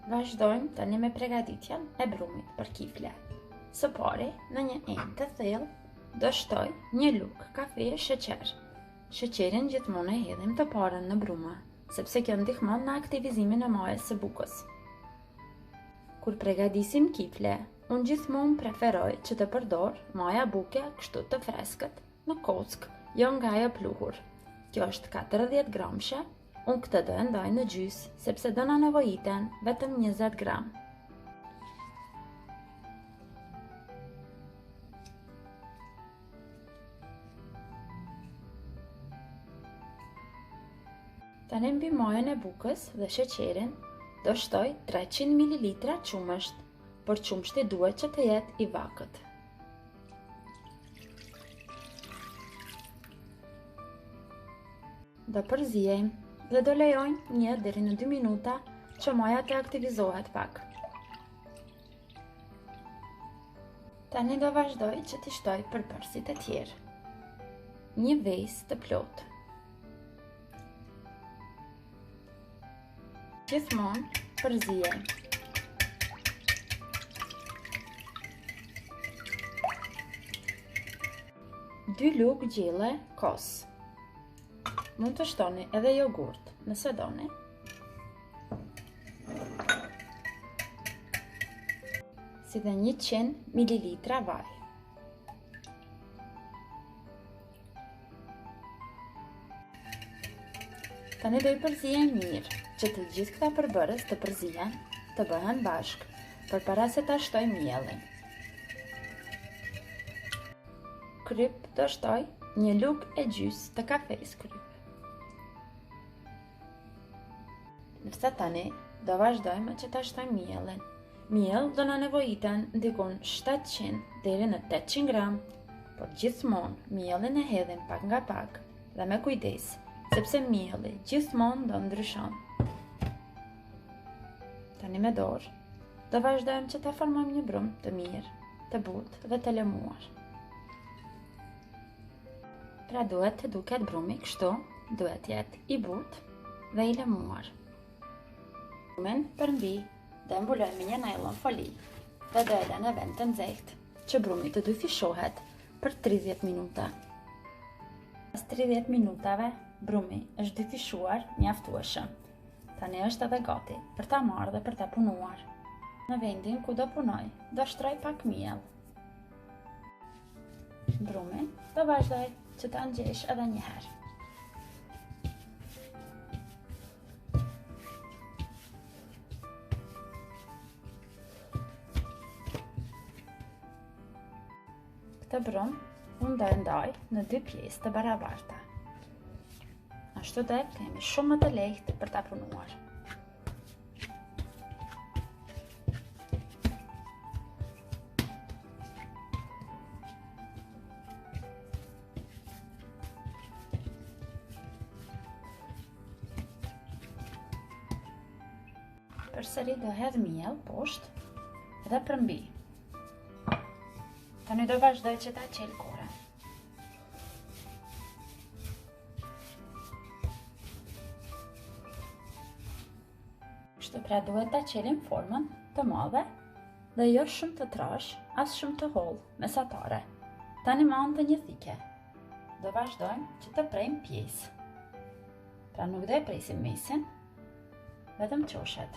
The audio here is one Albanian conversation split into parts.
Vazhdojmë tani me përgatitjen e brumit për kifle. Së pari, në një enë të thellë, do shtoj një lugë kafe sheqer. Sheqerin gjithmonë e hedhim të parën në brumë, sepse kjo ndihmon në aktivizimin e majës së bukës. Kur përgatisim kifle, unë gjithmonë preferoj që të përdor maja buke kështu të freskët, në kockë, jo nga ajo pluhur. Kjo është 40 gramshe. Unë këtë do e ndaj në gjysë, sepse do na nevojiten vetëm 20 gram. Tani mbi majën e bukës dhe sheqerin do shtoj 300 ml qumësht, por qumshti duhet që të jetë i vakët. Do përziejmë dhe do lejojmë 1 deri në 2 minuta që maja të aktivizohet pak. Tani do vazhdoj që t'i shtoj përbërësit e tjerë. Një vezë të plotë. Gjithmonë përziej. Dy lugë gjelle kos. Mund të shtoni edhe jogurt, nëse doni. Si dhe 100 ml vaj. Tani do i përzijem mirë, që të gjithë këta përbërës të përzijen, të bëhen bashkë, përpara se ta shtoj mielin. Kryp do shtoj 1 lugë e gjysë të kafes kryp. Nërsa tani, do vazhdojmë që ta shtojmë mielin. Miel do na nevojiten ndikon 700 deri në 800 gram, por gjithmonë mielin e hedhim pak nga pak dhe me kujdes, sepse mieli gjithmonë do ndryshon. Tani me dorë, do vazhdojmë që ta formojmë një brumë të mirë, të butë dhe të lëmuar. Pra duhet të duket brumi kështu, duhet jetë i butë dhe i lëmuar. Brumin përmbi dhe mbuloj me një nylon foli dhe do e lë në vend të nxehtë që brumi të dyfishohet për 30 minuta. Pas 30 minutave, brumi është dyfishuar mjaftueshëm. Tani është edhe gati për ta marrë dhe për ta punuar. Në vendin ku do punoj, do shtroj pak miell. Brumin do vazhdoj që ta nxjesh edhe një herë. Këtë brumë, unë do e ndaj në 2 pjesë të barabarta. Ashtu dhe kemi shumë më të lehtë për ta punuar. Përsëri do hedh miell poshtë dhe përmbi. Tani do vazhdoj që ta qel korën. Kështu pra duhet ta qelim formën të madhe dhe jo shumë të trash, as shumë të hollë, mesatare. Tani me anë të një thike. Do vazhdojmë që të prejmë pjesë. Pra nuk do e presim mesin, vetëm qoshet.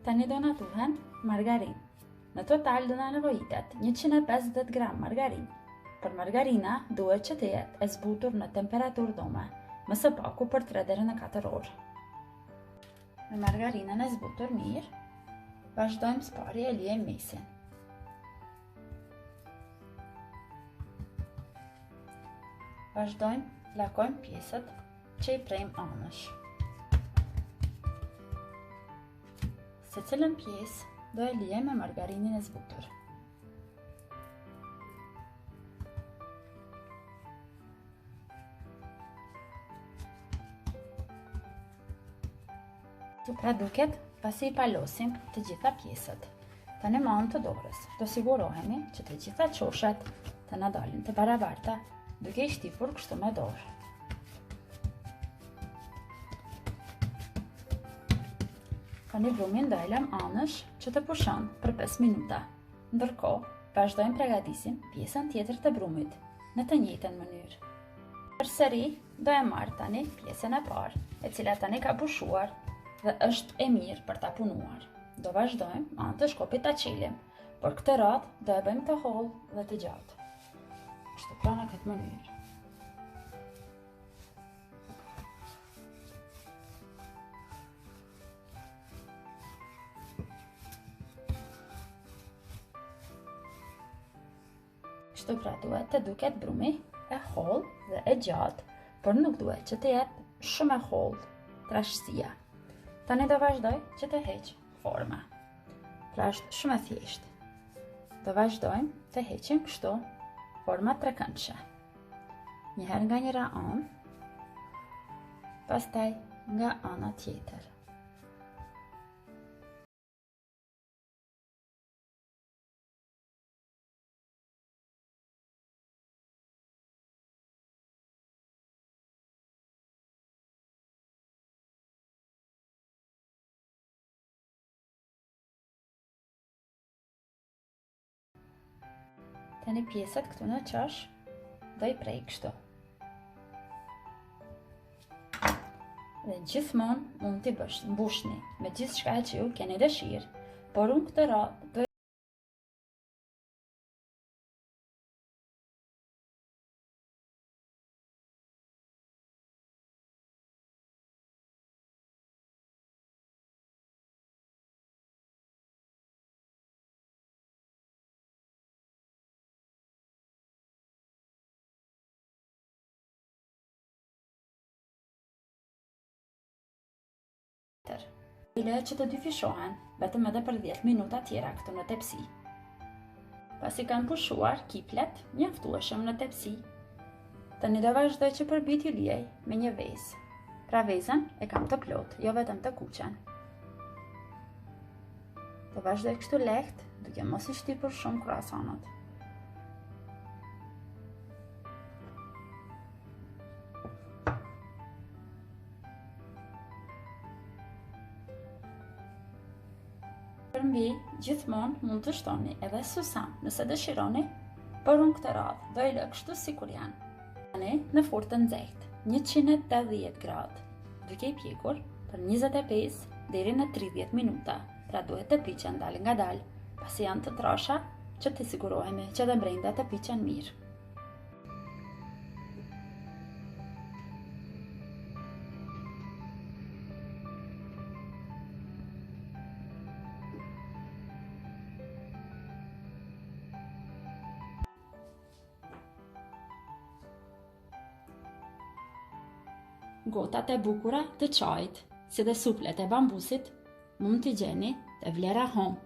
Tani do na duhen margarin. Në total do na nevojitet 150 gram margarin. Por margarina duhet që të jetë e zbutur në temperaturë dhome, më së paku për 3 deri në 4 orë. Me margarinën e zbutur mirë, vazhdojmë së pari e liejmë mesin. Vazhdojmë, lakojmë pjesët që i prejmë anësh. Se cilën pjesë do e liej me margarinin e zbutur. Si pra duket, pasi I palosim të gjitha pjesët. Tani me anë të dorës, do sigurohemi që të gjitha qoshet të na dalin të barabarta, duke i shtypur kështu me dorë. Tani brumin do e lëm anësh që të pushon për 5 minuta. Ndërkohë, vazhdojmë përgatisim pjesën tjetër të brumit në të njëjtën mënyrë. Përsëri do e marr tani pjesën e parë, e cila tani ka pushuar dhe është e mirë për ta punuar. Do vazhdojmë anë të shkopit ta qilim, por këtë radhë do e bëjmë të hollë dhe të gjatë. Kështu pra në këtë mënyrë. Kështu pra duhet të duket brumi e hollë dhe e gjatë, por nuk duhet që të jetë shumë e hollë trashësia. Tani do vazhdoj që të heq forma. Pra është shumë e thjeshtë. Do vazhdojmë të heqim kështu forma trekëndshe. Njëherë nga njëra anë, pastaj nga ana tjetër. Tani pjesët këtu në qash do i prej kështu. Dhe gjithmonë mund t'i mbushni me gjithë shka që ju keni dëshirë, por unë këtë radhë do i lë që të dy fishohen, vetëm edhe për 10 minuta tjera këtu në tepsi. Pasi kanë pushuar kiplet, mjaftueshëm në tepsi. Tani do vazhdoj që përbit ju liej me një vezë. Pra vezën e kam të plot, jo vetëm të kuqen. Do vazhdoj kështu lehtë, duke mos i shtypur shumë kroasonët. Përmbi, gjithmonë mund të shtoni edhe susam nëse dëshironi, por unë këtë radhë do i lë kështu sikur janë. Tani në furrë të nxehtë, 180 gradë, duke i pjekur për 25 deri në 30 minuta. Pra duhet të piqen dal nga dal, pasi janë të trasha që të sigurohemi që dhe brenda të piqen mirë. Gotat e bukura të çajit, si dhe suplet e bambusit, mund t'i gjeni te Vlera Home.